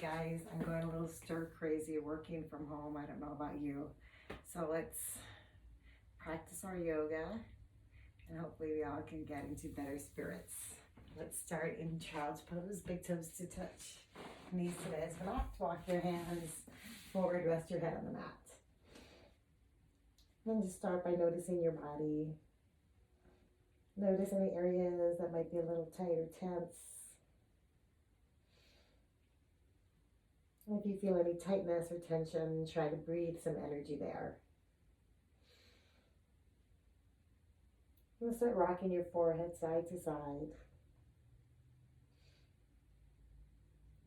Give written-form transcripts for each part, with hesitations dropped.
guys, I'm going a little stir crazy working from home. I don't know about you. So let's practice our yoga and hopefully we all can get into better spirits. Let's start in child's pose, big toes to touch, knees to the edge of the mat. Walk your hands forward, rest your head on the mat. Then just start by noticing your body. Notice any areas that might be a little tight or tense. If you feel any tightness or tension, try to breathe some energy there. And start rocking your forehead side to side.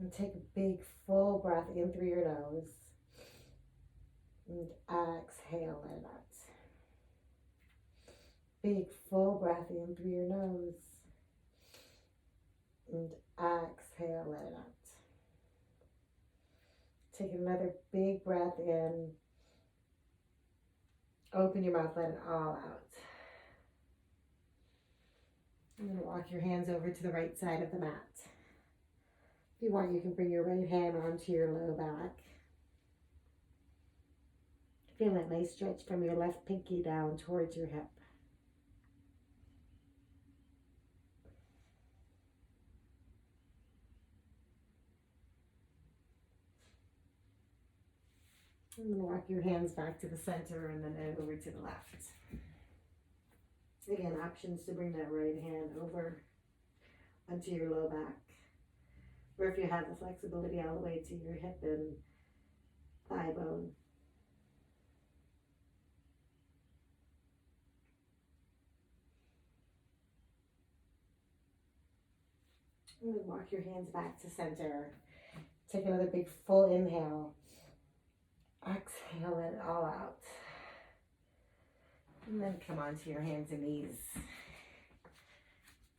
And take a big full breath in through your nose. And exhale it out. Big full breath in through your nose. And exhale it out. Take another big breath in. Open your mouth, let it all out. And then walk your hands over to the right side of the mat. If you want, you can bring your right hand onto your low back. Feel that nice stretch from your left pinky down towards your hip. And then walk your hands back to the center and then over to the left. Again, options to bring that right hand over onto your low back. Or if you have the flexibility all the way to your hip and thigh bone. And then walk your hands back to center. Take another big full inhale. Exhale it all out. And then come onto your hands and knees.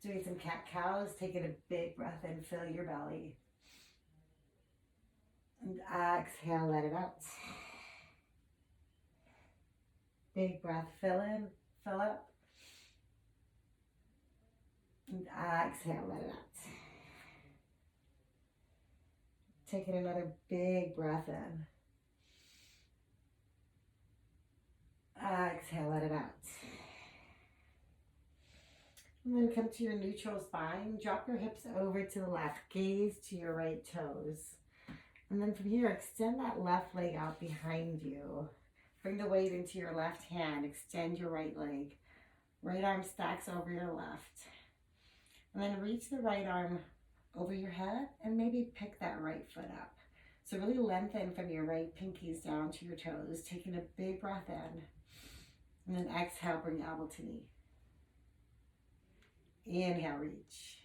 Doing some cat-cows, taking a big breath in, fill your belly. And exhale, let it out. Big breath, fill in, fill up. And exhale, let it out. Taking another big breath in. Exhale, let it out. And then come to your neutral spine. Drop your hips over to the left. Gaze to your right toes. And then from here, extend that left leg out behind you. Bring the weight into your left hand. Extend your right leg. Right arm stacks over your left. And then reach the right arm over your head and maybe pick that right foot up. So really lengthen from your right pinkies down to your toes. Taking a big breath in. And then exhale, bring elbow to knee. Inhale, reach.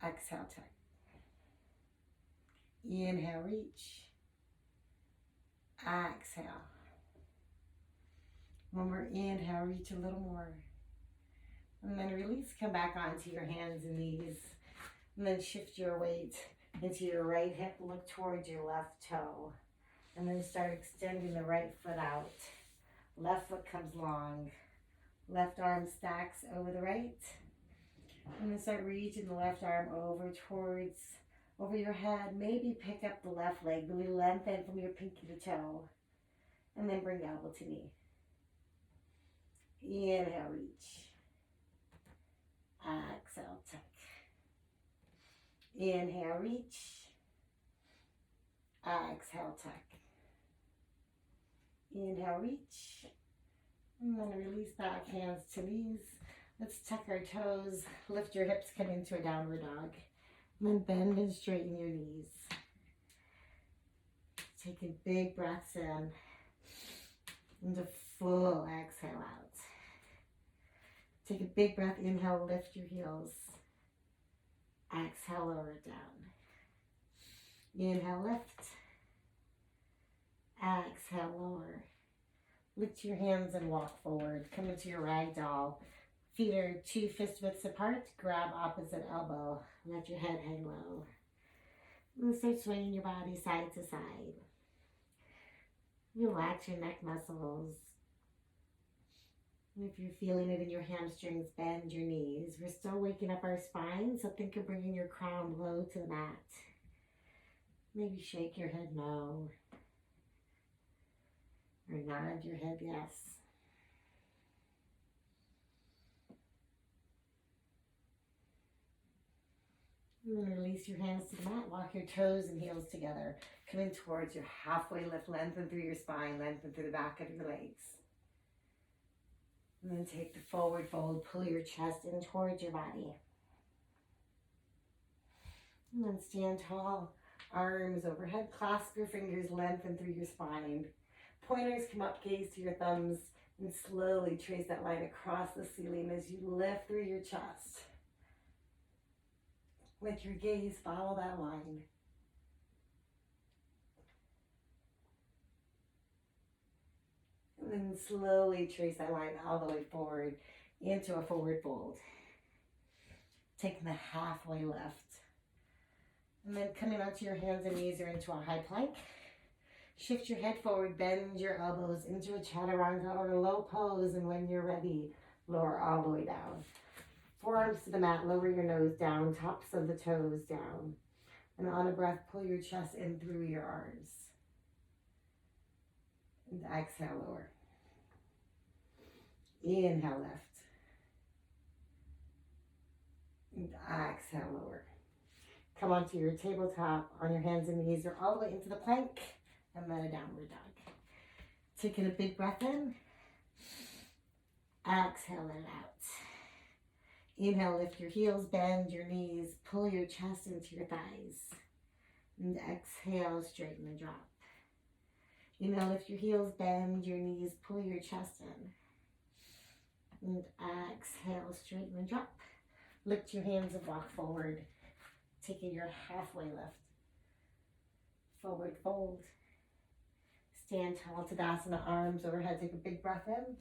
Exhale, tuck. Inhale, reach. Exhale. One more inhale, reach a little more. And then release, come back onto your hands and knees. And then shift your weight into your right hip, look towards your left toe. And then start extending the right foot out. Left foot comes long. Left arm stacks over the right. And then start reaching the left arm over your head. Maybe pick up the left leg. Really lengthen from your pinky to toe. And then bring elbow to knee. Inhale, reach. Exhale, tuck. Inhale, reach. Exhale, tuck. Inhale, reach. And then release back, hands to knees. Let's tuck our toes. Lift your hips, come into a downward dog. And then bend and straighten your knees. Taking big breaths in. And a full exhale out. Take a big breath, inhale, lift your heels. Exhale, lower it down. Inhale, lift. Exhale, lower. Lift your hands and walk forward. Come into your rag doll. Feet are 2 fist widths apart. Grab opposite elbow. Let your head hang low. And start swinging your body side to side. Relax your neck muscles. And if you're feeling it in your hamstrings, bend your knees. We're still waking up our spine, so think of bringing your crown low to the mat. Maybe shake your head no, or nod your head yes. And then release your hands to the mat. Walk your toes and heels together. Come in towards your halfway lift. Lengthen through your spine. Lengthen through the back of your legs. And then take the forward fold. Pull your chest in towards your body. And then stand tall. Arms overhead. Clasp your fingers. Lengthen through your spine. Pointers come up. Gaze to your thumbs. And slowly trace that line across the ceiling as you lift through your chest. Let your gaze follow that line. And then slowly trace that line all the way forward into a forward fold. Taking the halfway lift. And then coming onto your hands and knees or into a high plank. Shift your head forward, bend your elbows into a chaturanga or a low pose, and when you're ready, lower all the way down. Forearms to the mat, lower your nose down, tops of the toes down. And on a breath, pull your chest in through your arms. And exhale, lower. Inhale, lift. And exhale, lower. Come onto your tabletop on your hands and knees or all the way into the plank, and then a downward dog. Taking a big breath in. Exhale it out. Inhale, lift your heels, bend your knees, pull your chest into your thighs. And exhale, straighten and drop. Inhale, lift your heels, bend your knees, pull your chest in. And exhale, straighten and drop. Lift your hands and walk forward, taking your halfway lift. Forward fold. Stand tall, Tadasana, arms overhead. Take a big breath in.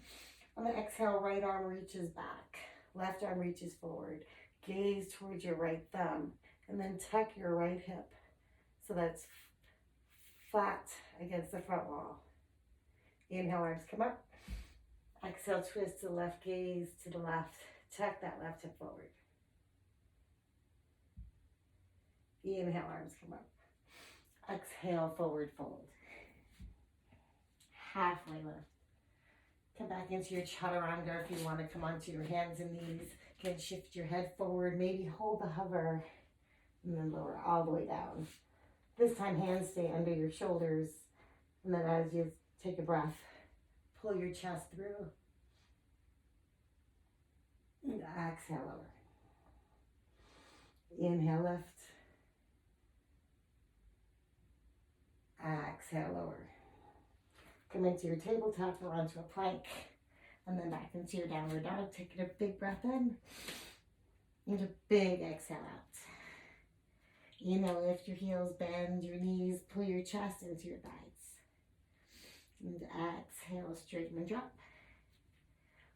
On the exhale, right arm reaches back. Left arm reaches forward. Gaze towards your right thumb. And then tuck your right hip so that's flat against the front wall. Inhale, arms come up. Exhale, twist to the left, gaze to the left. Tuck that left hip forward. Inhale, arms come up. Exhale, forward fold. Halfway lift. Come back into your chaturanga if you want to come onto your hands and knees. You can shift your head forward, maybe hold the hover, and then lower all the way down. This time, hands stay under your shoulders. And then as you take a breath, pull your chest through. And exhale, lower. Inhale, lift. Exhale, lower. Come into your tabletop or onto a plank, and then back into your downward dog. Taking a big breath in, and a big exhale out. Inhale, lift your heels, bend your knees, pull your chest into your thighs. And exhale, straighten and drop.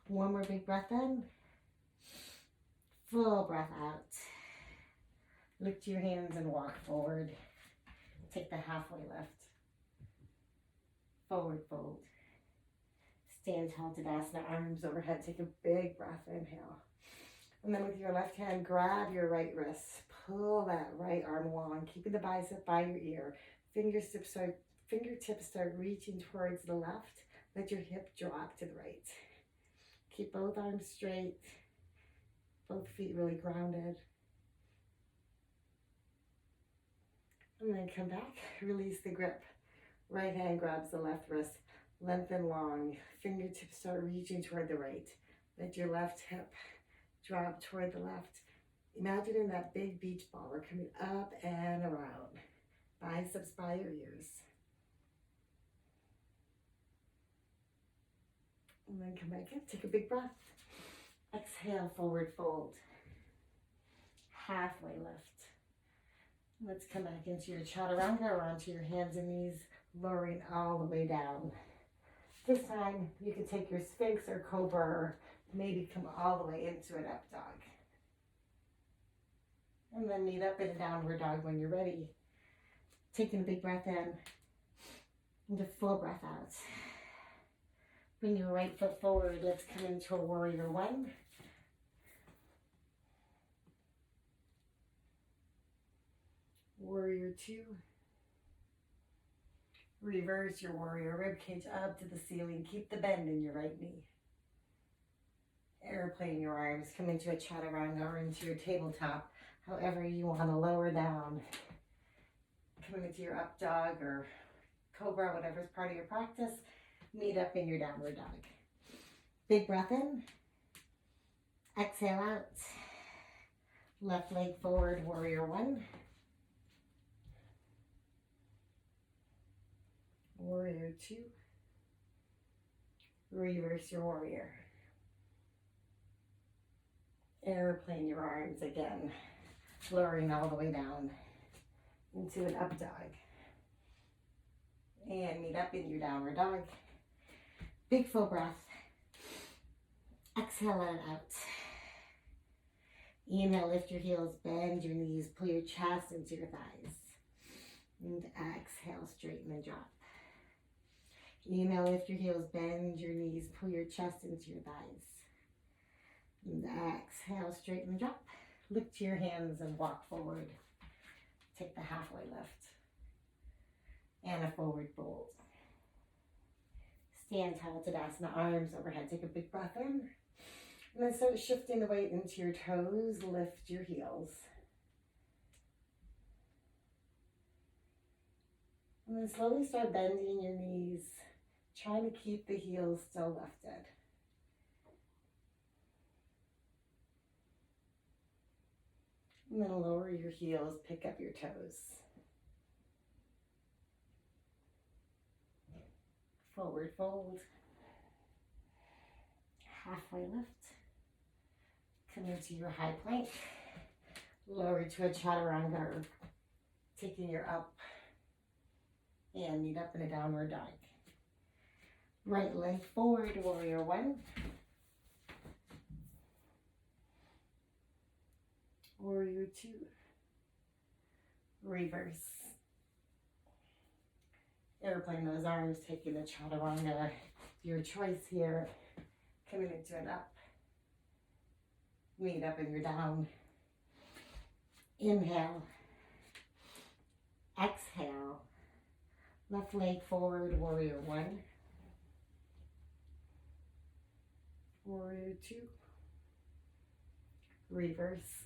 One more big breath in. Full breath out. Lift your hands and walk forward. Take the halfway lift. Forward fold. Stand tall, Tadasana, arms overhead. Take a big breath, inhale. And then with your left hand, grab your right wrist. Pull that right arm along, keeping the bicep by your ear. Fingertips start reaching towards the left. Let your hip drop to the right. Keep both arms straight. Both feet really grounded. And then come back, release the grip. Right hand grabs the left wrist, lengthen long. Fingertips start reaching toward the right. Let your left hip drop toward the left. Imagine that big beach ball. We're coming up and around. Biceps by your ears. And then come back in, take a big breath. Exhale, forward fold. Halfway lift. Let's come back into your chaturanga or onto your hands and knees, lowering all the way down. This time, you can take your Sphinx or Cobra, or maybe come all the way into an up dog. And then meet up in a downward dog when you're ready. Taking a big breath in, and a full breath out. Bring your right foot forward. Let's come into a warrior one. Warrior two. Reverse your warrior rib cage up to the ceiling. Keep the bend in your right knee. Airplane your arms. Come into a chaturanga or into your tabletop. However you want to lower down. Come into your up dog or cobra, whatever's part of your practice. Meet up in your downward dog. Big breath in. Exhale out. Left leg forward, warrior one. Warrior two. Reverse your warrior. Airplane your arms again, lowering all the way down into an up dog. And meet up in your downward dog. Big full breath. Exhale it out. Inhale, lift your heels, bend your knees, pull your chest into your thighs. And exhale, straighten and drop. Inhale, lift your heels, bend your knees, pull your chest into your thighs. And exhale, straighten and drop. Lift your hands and walk forward. Take the halfway lift. And a forward fold. Stand tall, Tadasana, arms overhead. Take a big breath in. And then start shifting the weight into your toes. Lift your heels. And then slowly start bending your knees, trying to keep the heels still lifted. And then lower your heels, pick up your toes. Forward fold. Halfway lift. Come into your high plank. Lower to a chaturanga, taking your up. And meet up in a downward dog. Right leg forward, warrior one. Warrior two. Reverse. Airplane those arms, taking the chaturanga. Your choice here. Coming into an up. Meet up in your down. Inhale. Exhale. Left leg forward, warrior one. Warrior two. Reverse.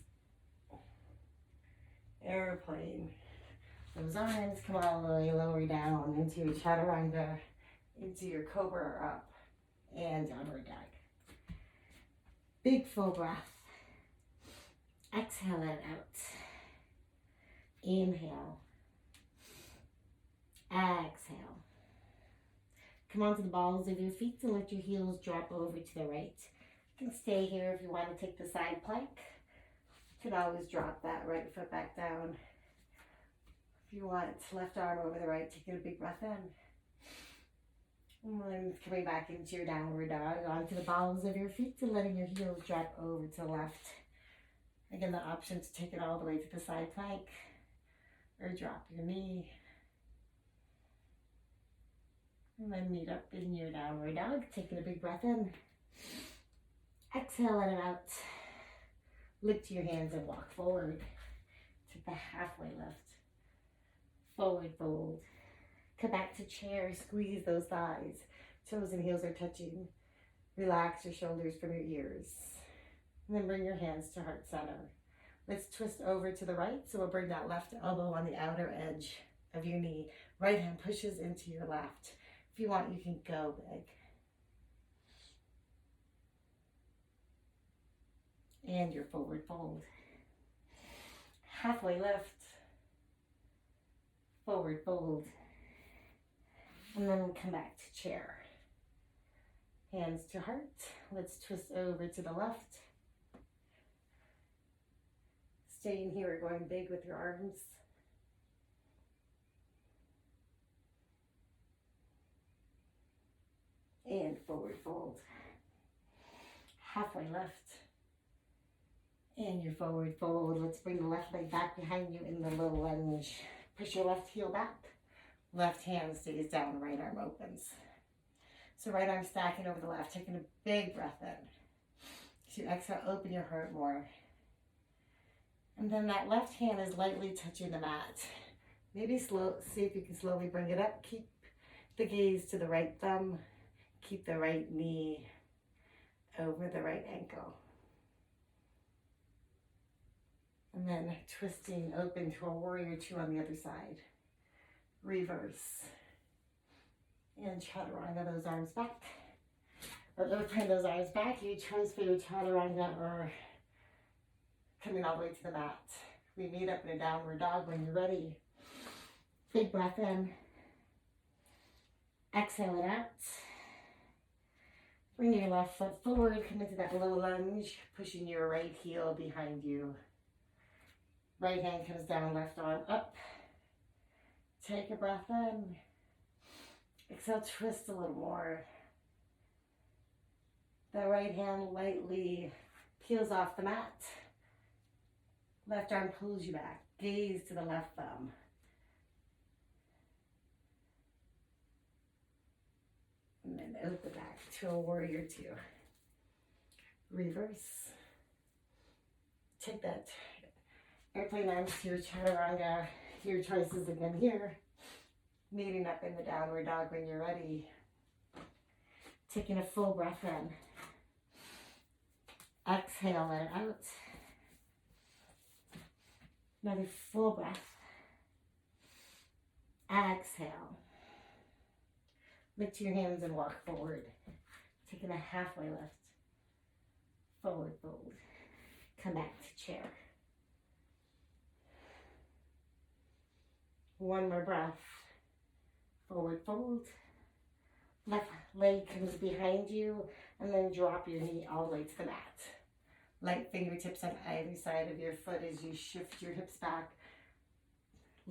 Airplane. Those arms come all the way lower down into your chaturanga, into your cobra or up, and downward dog. Big full breath. Exhale it out. Inhale. Exhale. Come onto the balls of your feet and let your heels drop over to the right. You can stay here if you want to take the side plank. You can always drop that right foot back down. If you want, left arm over the right, taking a big breath in. And then coming back into your downward dog, onto the balls of your feet and letting your heels drop over to the left. Again, the option to take it all the way to the side plank or drop your knee. And then meet up in your downward dog, taking a big breath in. Exhale, let it out. Lift your hands and walk forward. Take the halfway lift. Forward fold. Come back to chair, squeeze those thighs. Toes and heels are touching. Relax your shoulders from your ears. And then bring your hands to heart center. Let's twist over to the right. So we'll bring that left elbow on the outer edge of your knee. Right hand pushes into your left. If you want, you can go big. And your forward fold. Halfway lift. Forward fold. And then we'll come back to chair. Hands to heart. Let's twist over to the left. Staying here, going big with your arms. And forward fold. Halfway lift. And your forward fold. Let's bring the left leg back behind you in the low lunge. Push your left heel back. Left hand stays down, right arm opens. So right arm stacking over the left, taking a big breath in. So you exhale, open your heart more. And then that left hand is lightly touching the mat. Maybe see if you can slowly bring it up. Keep the gaze to the right thumb. Keep the right knee over the right ankle. And then twisting open to a warrior two on the other side. Reverse. And chaturanga those arms back. Or open those arms back. Your choice for your chaturanga or coming all the way to the mat. We meet up in a downward dog when you're ready. Big breath in. Exhale it out. Bring your left foot forward. Come into that low lunge. Pushing your right heel behind you. Right hand comes down, left arm up. Take a breath in. Exhale, twist a little more. The right hand lightly peels off the mat. Left arm pulls you back. Gaze to the left thumb. And then open back to a warrior two. Reverse. Take that airplane arms to your chaturanga. Your choices again here. Meeting up in the downward dog when you're ready. Taking a full breath in. Exhale, let it out. Another full breath. Exhale. Lift your hands and walk forward. Taking a halfway lift. Forward fold. Come back to chair. One more breath. Forward fold. Left leg comes behind you and then drop your knee all the way to the mat. Light fingertips on either side of your foot as you shift your hips back.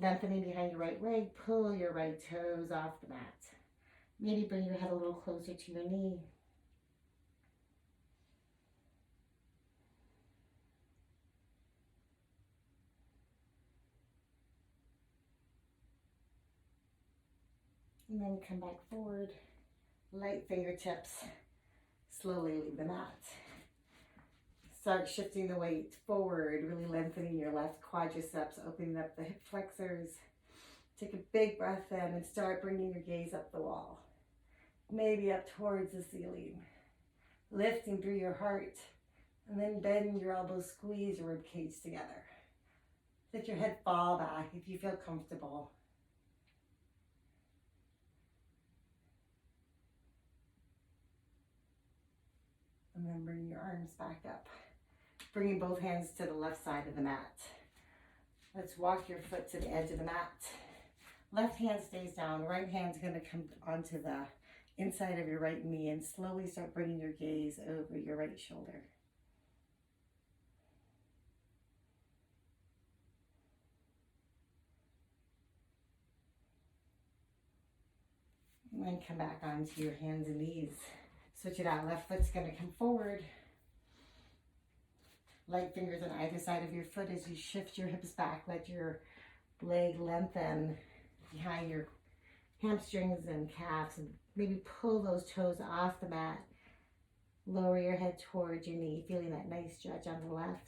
Lengthening behind your right leg. Pull your right toes off the mat. Maybe bring your head a little closer to your knee. And then come back forward. Light fingertips. Slowly leave the mat. Start shifting the weight forward, really lengthening your left quadriceps, opening up the hip flexors. Take a big breath in and start bringing your gaze up the wall. Maybe up towards the ceiling. Lifting through your heart, and then bend your elbows, squeeze your rib cage together. Let your head fall back if you feel comfortable. And then bring your arms back up. Bringing both hands to the left side of the mat. Let's walk your foot to the edge of the mat. Left hand stays down. Right hand's going to come onto the inside of your right knee and slowly start bringing your gaze over your right shoulder. And then come back onto your hands and knees. Switch it out. Left foot's going to come forward. Light fingers on either side of your foot as you shift your hips back. Let your leg lengthen behind your hamstrings and calves. And maybe pull those toes off the mat. Lower your head towards your knee, feeling that nice stretch on the left.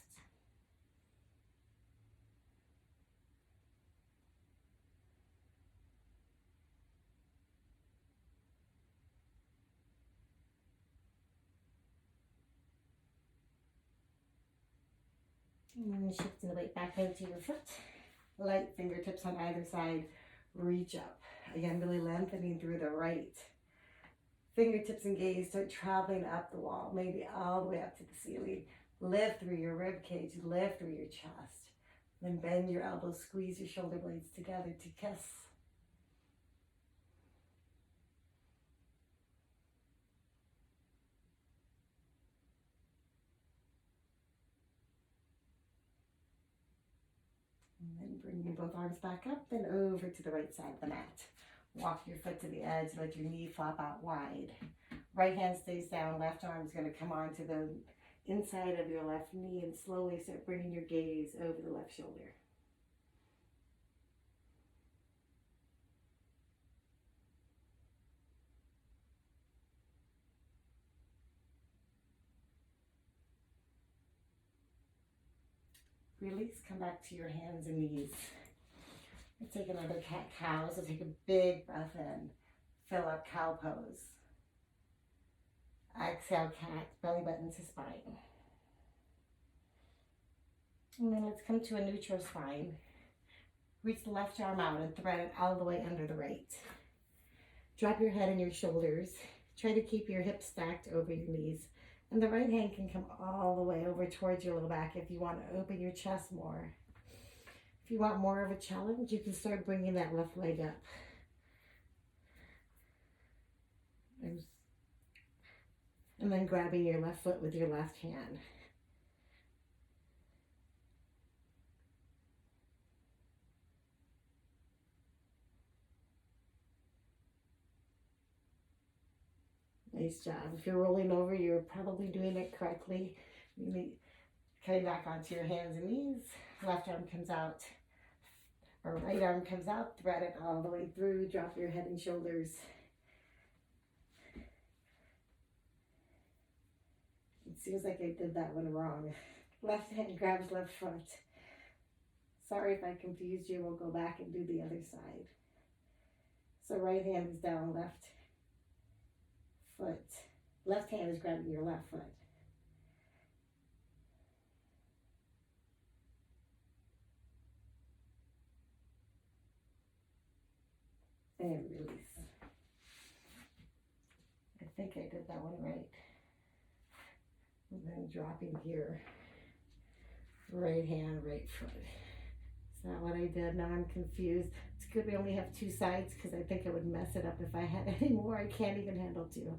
And then shifting the weight back into your foot. Light fingertips on either side. Reach up. Again, really lengthening through the right. Fingertips and gaze start traveling up the wall, maybe all the way up to the ceiling. Lift through your rib cage, lift through your chest. Then bend your elbows, squeeze your shoulder blades together to kiss. And then bringing both arms back up, then over to the right side of the mat. Walk your foot to the edge, let your knee flop out wide. Right hand stays down, left arm is going to come onto the inside of your left knee and slowly start bringing your gaze over the left shoulder. Release, come back to your hands and knees. Take another cat-cow, so take a big breath in. Fill up cow pose. Exhale, cat, belly button to spine. And then let's come to a neutral spine. Reach the left arm out and thread it all the way under the right. Drop your head and your shoulders. Try to keep your hips stacked over your knees. And the right hand can come all the way over towards your low back if you want to open your chest more. If you want more of a challenge, you can start bringing that left leg up. And then grabbing your left foot with your left hand. Nice job. If you're rolling over, you're probably doing it correctly. Coming back onto your hands and knees. Left arm comes out, or right arm comes out. Thread it all the way through. Drop your head and shoulders. It seems like I did that one wrong. Left hand grabs left foot. Sorry if I confused you. We'll go back and do the other side. So right hand is down, left foot. Left hand is grabbing your left foot. And release. I think I did that one right. And then dropping here. Right hand, right foot. Is that what I did? Now I'm confused. It's good we only have two sides because I think I would mess it up if I had any more. I can't even handle two.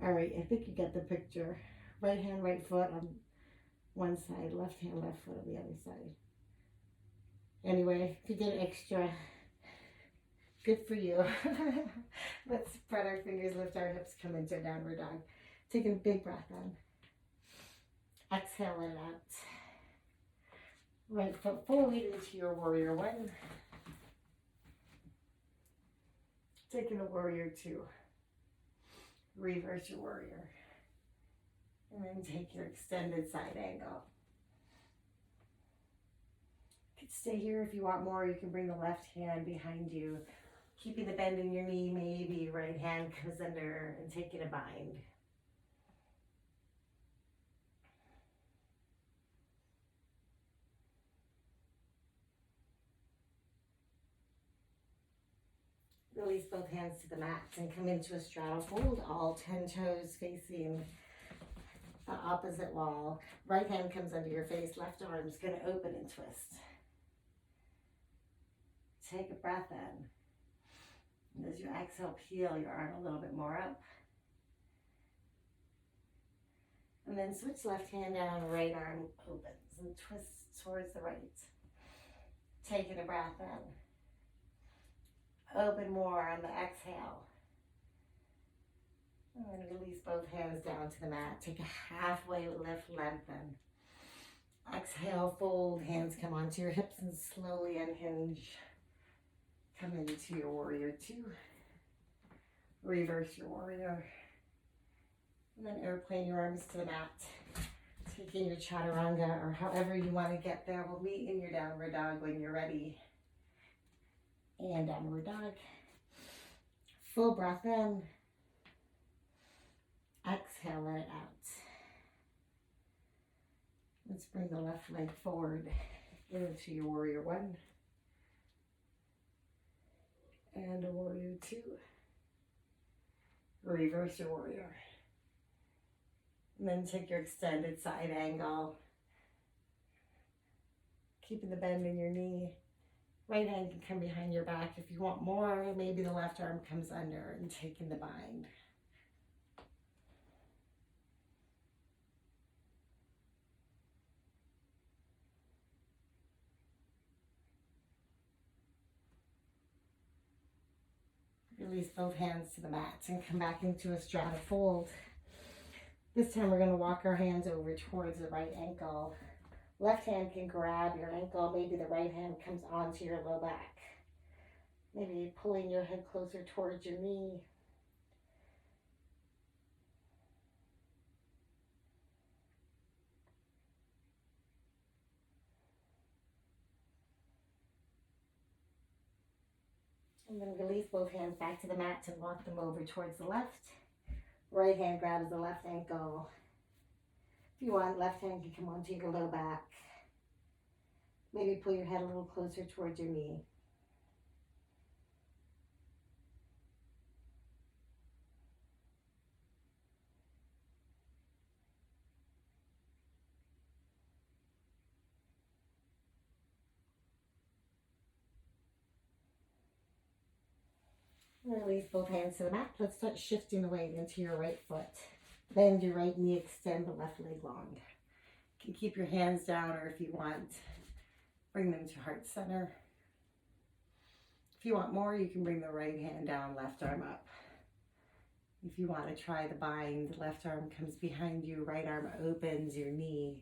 All right, I think you get the picture. Right hand, right foot on one side. Left hand, left foot on the other side. Anyway, if you did extra, good for you. Let's spread our fingers, lift our hips, come into a downward dog. Take a big breath in. Exhale it out. Right foot forward into your warrior one. Taking a warrior two. Reverse your warrior. And then take your extended side angle. You can stay here if you want more. You can bring the left hand behind you. Keeping the bend in your knee, maybe right hand comes under and taking a bind. Release both hands to the mat and come into a straddle fold, all 10 toes facing the opposite wall. Right hand comes under your face, left arm is going to open and twist. Take a breath in. And as you exhale, peel your arm a little bit more up. And then switch left hand down, right arm opens and twists towards the right. Taking a breath in. Open more on the exhale. And then release both hands down to the mat. Take a halfway lift, lengthen. Exhale, fold, hands come onto your hips and slowly unhinge. Come into your warrior two. Reverse your warrior. And then airplane your arms to the mat. Taking your chaturanga or however you want to get there. We'll meet in your downward dog when you're ready. And downward dog. Full breath in. Exhale, let it out. Let's bring the left leg forward into your warrior one. And a warrior two. Reverse your warrior. And then take your extended side angle. Keeping the bend in your knee. Right hand can come behind your back. If you want more, maybe the left arm comes under and taking the bind. Release both hands to the mat and come back into a straddle fold. This time we're going to walk our hands over towards the right ankle. Left hand can grab your ankle. Maybe the right hand comes onto your low back. Maybe pulling your head closer towards your knee. And then release both hands back to the mat to walk them over towards the left. Right hand grabs the left ankle. If you want, left hand can come onto your low back. Maybe pull your head a little closer towards your knee. Release both hands to the mat. Let's start shifting the weight into your right foot. Bend your right knee, extend the left leg long. You can keep your hands down, or if you want, bring them to heart center. If you want more, you can bring the right hand down, left arm up. If you want to try the bind, left arm comes behind you, right arm opens your knee,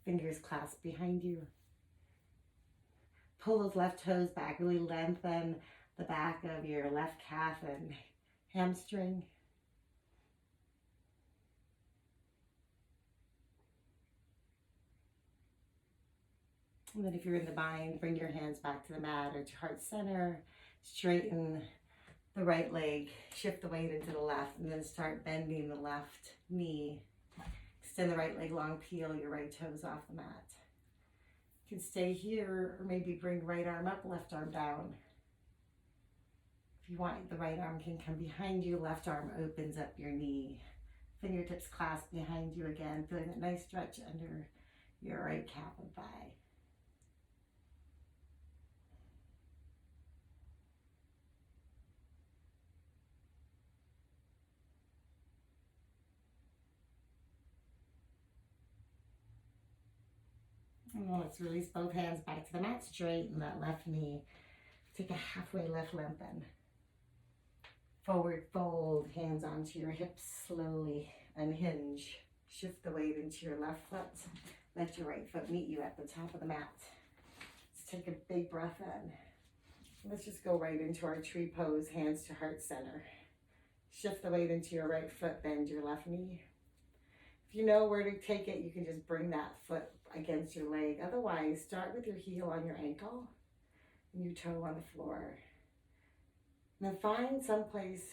fingers clasped behind you. Pull those left toes back, really lengthen the back of your left calf and hamstring. And then if you're in the bind, bring your hands back to the mat or to heart center. Straighten the right leg, shift the weight into the left, and then start bending the left knee. Extend the right leg long, peel your right toes off the mat. You can stay here, or maybe bring right arm up, left arm down. If you want, the right arm can come behind you, left arm opens up your knee. Fingertips clasped behind you again, feeling that nice stretch under your right calf and thigh. And then let's release both hands back to the mat, straighten that left knee. Take a halfway left lengthen. Forward fold, hands onto your hips, slowly unhinge. Shift the weight into your left foot. Let your right foot meet you at the top of the mat. Let's take a big breath in. Let's just go right into our tree pose, hands to heart center. Shift the weight into your right foot, bend your left knee. If you know where to take it, you can just bring that foot against your leg. Otherwise, start with your heel on your ankle and your toe on the floor. And then find some place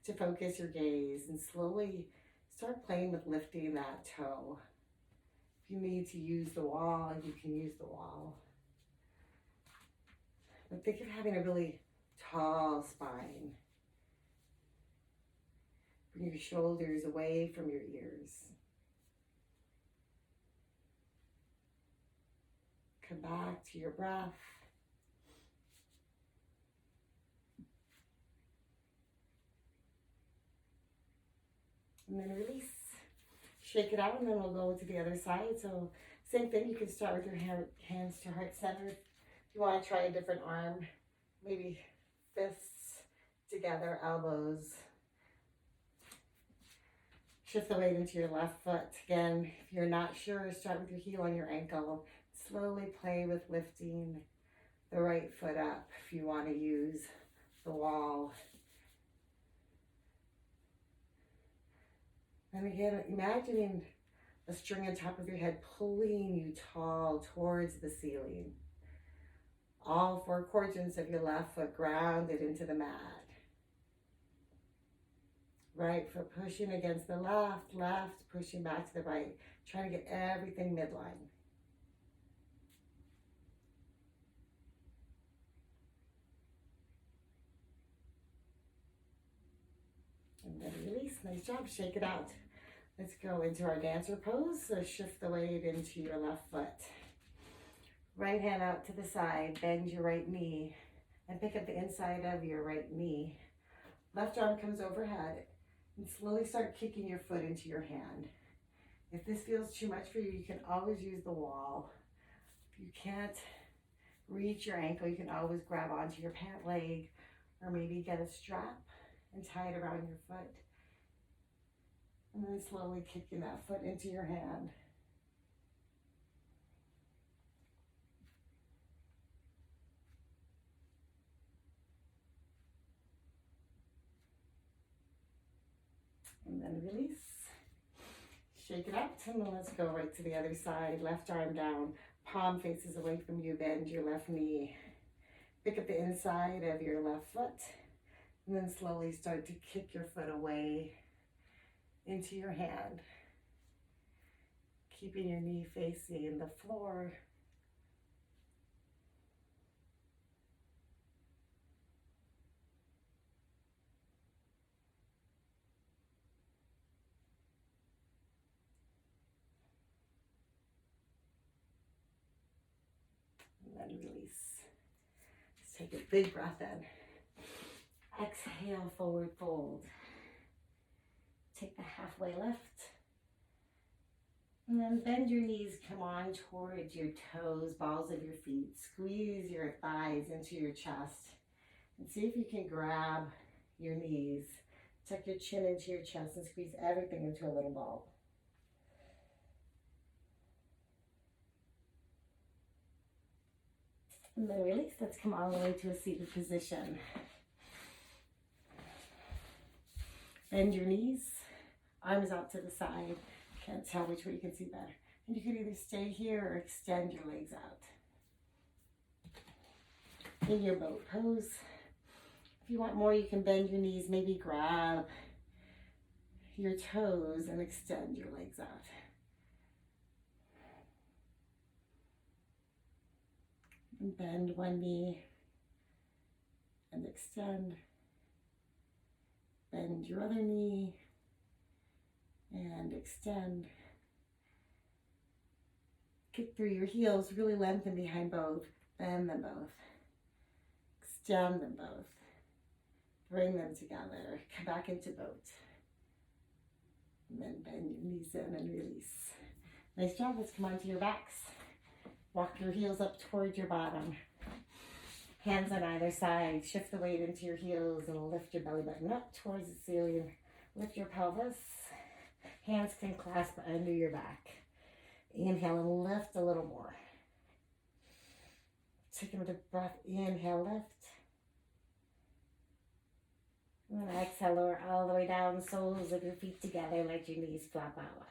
to focus your gaze and slowly start playing with lifting that toe. If you need to use the wall, you can use the wall. But think of having a really tall spine. Bring your shoulders away from your ears. Come back to your breath. And then release. Shake it out, and then we'll go to the other side. So same thing, you can start with your hands to heart center. If you want to try a different arm, maybe fists together, elbows. Shift the weight into your left foot. Again, if you're not sure, start with your heel on your ankle. Slowly play with lifting the right foot up if you want to use the wall. And again, imagining a string on top of your head pulling you tall towards the ceiling. All four quadrants of your left foot grounded into the mat. Right foot pushing against the left, left pushing back to the right. Trying to get everything midline. And then release, nice job, shake it out. Let's go into our dancer pose. So shift the weight into your left foot. Right hand out to the side, bend your right knee and pick up the inside of your right knee. Left arm comes overhead and slowly start kicking your foot into your hand. If this feels too much for you, you can always use the wall. If you can't reach your ankle, you can always grab onto your pant leg or maybe get a strap and tie it around your foot. And then slowly kicking that foot into your hand. And then release. Shake it out, and then let's go right to the other side. Left arm down, palm faces away from you, bend your left knee. Pick up the inside of your left foot, and then slowly start to kick your foot away into your hand, keeping your knee facing the floor. And then release. Just take a big breath in. Exhale, forward fold. Take the halfway lift. And then bend your knees, come on towards your toes, balls of your feet. Squeeze your thighs into your chest. And see if you can grab your knees. Tuck your chin into your chest and squeeze everything into a little ball. And then release. Let's come all the way to a seated position. Bend your knees, arms out to the side. Can't tell which way you can see better. And you can either stay here or extend your legs out. In your boat pose. If you want more, you can bend your knees, maybe grab your toes and extend your legs out. And bend one knee and extend. Bend your other knee and extend. Kick through your heels, really lengthen behind both. Bend them both. Extend them both. Bring them together. Come back into boat. And then bend your knees in and release. Nice job. Let's come onto your backs. Walk your heels up towards your bottom. Hands on either side. Shift the weight into your heels and lift your belly button up towards the ceiling. Lift your pelvis. Hands can clasp under your back. Inhale and lift a little more. Take another breath. Inhale, lift. And then exhale, lower all the way down. Soles of your feet together. Let your knees flap out wide.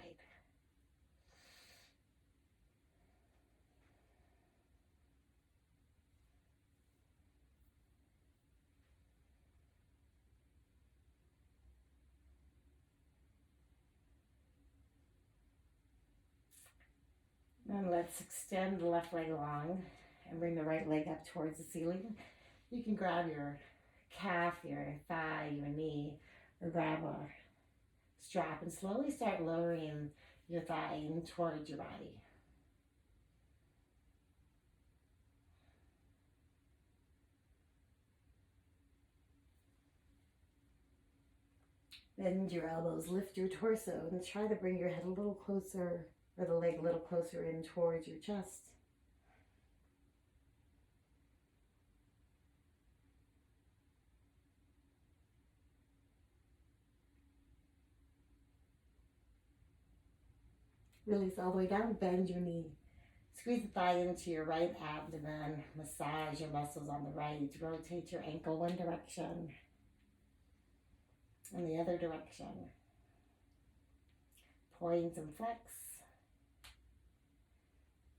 And let's extend the left leg long and bring the right leg up towards the ceiling. You can grab your calf, your thigh, your knee, or grab a strap and slowly start lowering your thigh in towards your body. Bend your elbows, lift your torso, and try to bring your head a little closer, or the leg a little closer in towards your chest. Release all the way down, bend your knee. Squeeze the thigh into your right abdomen, massage your muscles on the right, rotate your ankle one direction and the other direction. Point and flex.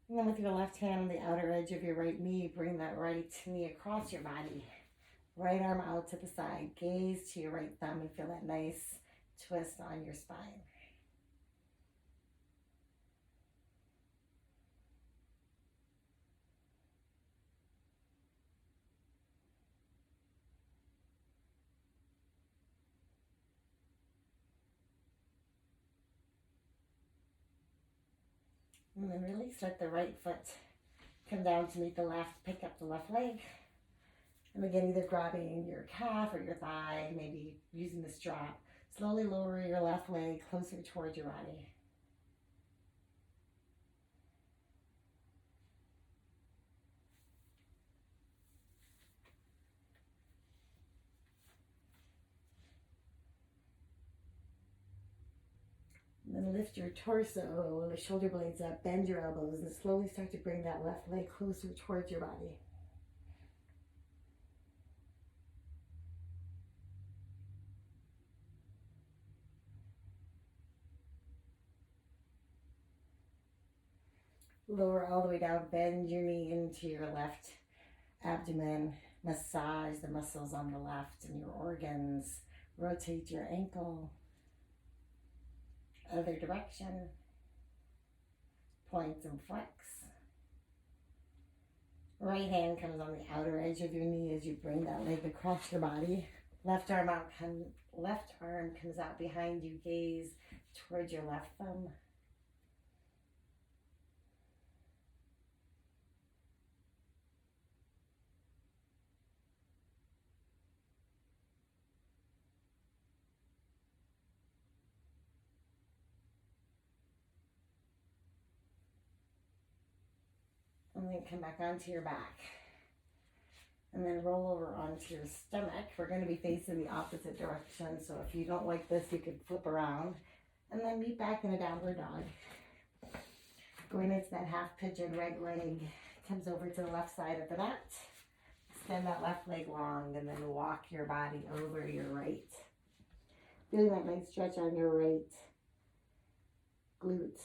And then with your left hand on the outer edge of your right knee, bring that right knee across your body. Right arm out to the side. Gaze to your right thumb and feel that nice twist on your spine. And then release, let the right foot come down to meet the left, pick up the left leg. And again, either grabbing your calf or your thigh, maybe using the strap. Slowly lower your left leg closer towards your body. And then lift your torso, the shoulder blades up, bend your elbows, and slowly start to bring that left leg closer towards your body. Lower all the way down, bend your knee into your left abdomen, Massage the muscles on the left and your organs. Rotate your ankle. Other direction. Point and flex. Right hand comes on the outer edge of your knee as you bring that leg across your body. Left arm comes out behind you. Gaze towards your left thumb. And then come back onto your back. And then roll over onto your stomach. We're going to be facing the opposite direction. So if you don't like this, you can flip around. And then meet back in a downward dog. Going into that half pigeon, right leg comes over to the left side of the mat. Extend that left leg long and then walk your body over your right. Feeling that nice stretch on your right glute.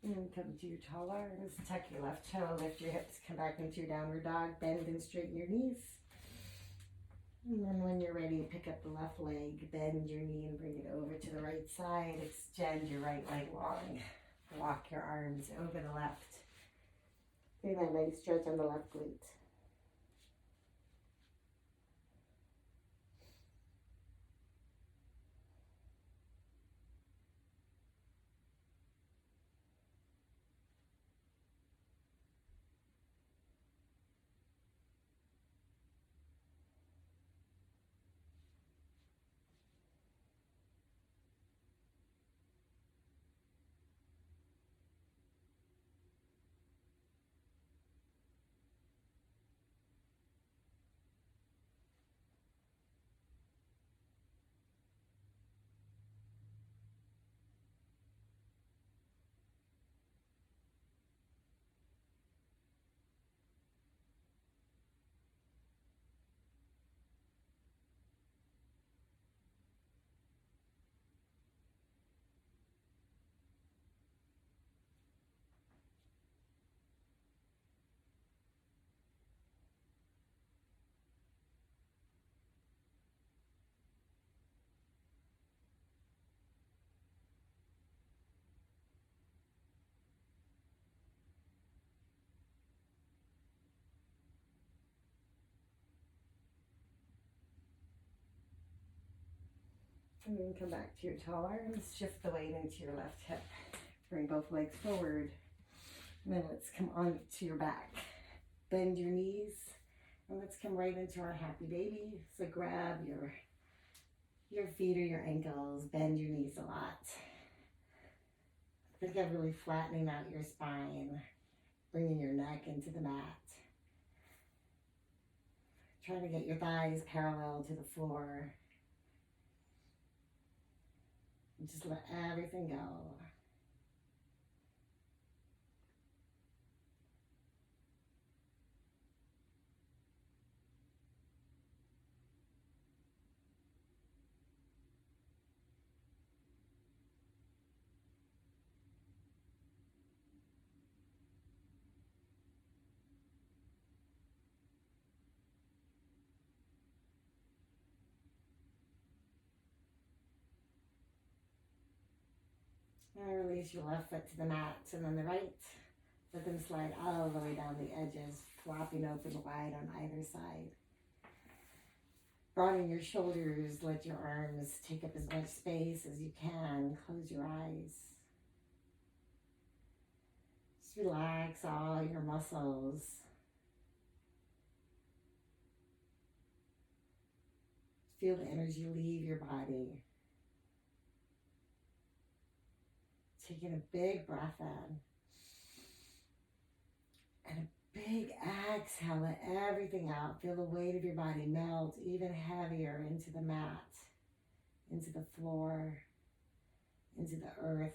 And come to your tall arms. Tuck your left toe. Lift your hips. Come back into your downward dog. Bend and straighten your knees. And then when you're ready, pick up the left leg. Bend your knee and bring it over to the right side. Extend your right leg long. Walk your arms over the left. Feel that nice stretch on the left glute. And then come back to your tall arms. Shift the weight into your left hip. Bring both legs forward. And then let's come on to your back. Bend your knees. And let's come right into our happy baby. So grab your feet or your ankles. Bend your knees a lot. Think of really flattening out your spine. Bringing your neck into the mat. Try to get your thighs parallel to the floor. Just let everything go. And release your left foot to the mat, and then the right. Let them slide all the way down the edges, flopping open wide on either side. Broaden your shoulders, let your arms take up as much space as you can. Close your eyes. Just relax all your muscles. Feel the energy leave your body. Taking a big breath in. And a big exhale, let everything out. Feel the weight of your body melt even heavier into the mat, into the floor, into the earth.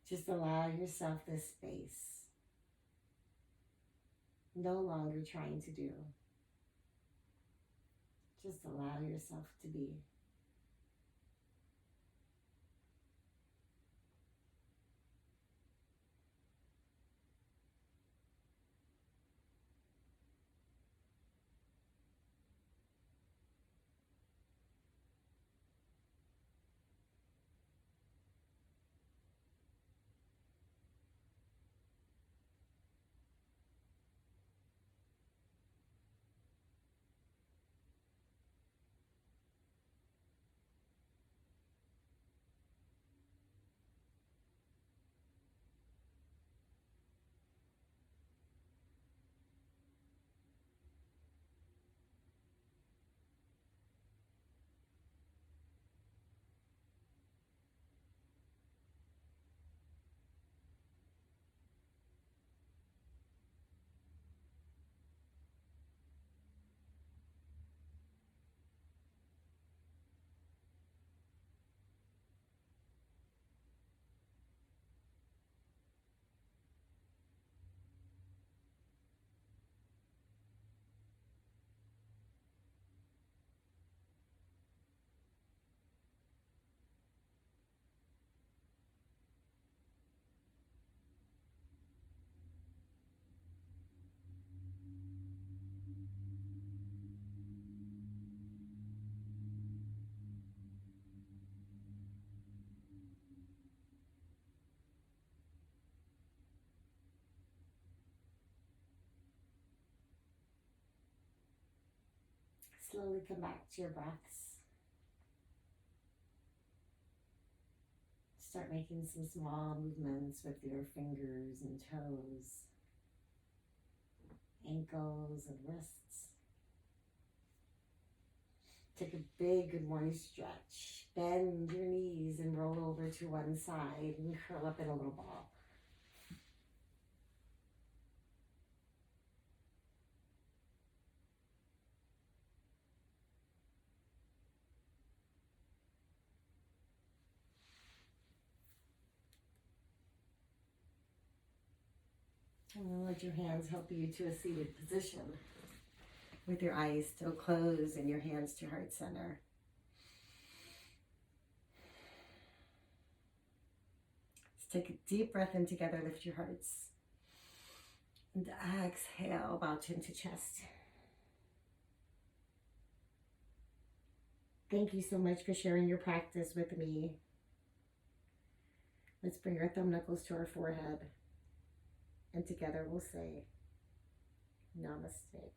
Just allow yourself this space. No longer trying to do. Just allow yourself to be. Slowly come back to your breaths. Start making some small movements with your fingers and toes, ankles and wrists. Take a big good morning stretch. Bend your knees and roll over to one side and curl up in a little ball. And then let your hands help you to a seated position with your eyes still closed and your hands to heart center. Let's take a deep breath in together, lift your hearts. And exhale, bow chin to chest. Thank you so much for sharing your practice with me. Let's bring our thumb knuckles to our forehead. And together we'll say, Namaste.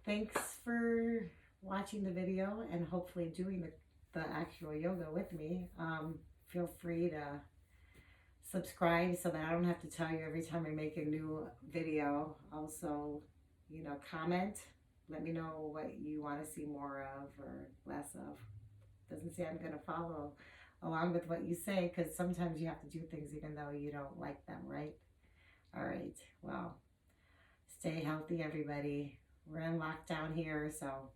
Thanks for watching the video and hopefully doing the actual yoga with me. Feel free to subscribe so that I don't have to tell you every time I make a new video. Also, comment. Let me know what you want to see more of or less of. Doesn't say I'm going to follow along with what you say, because sometimes you have to do things even though you don't like them, right? All right, well, Stay healthy, everybody. We're in lockdown here, so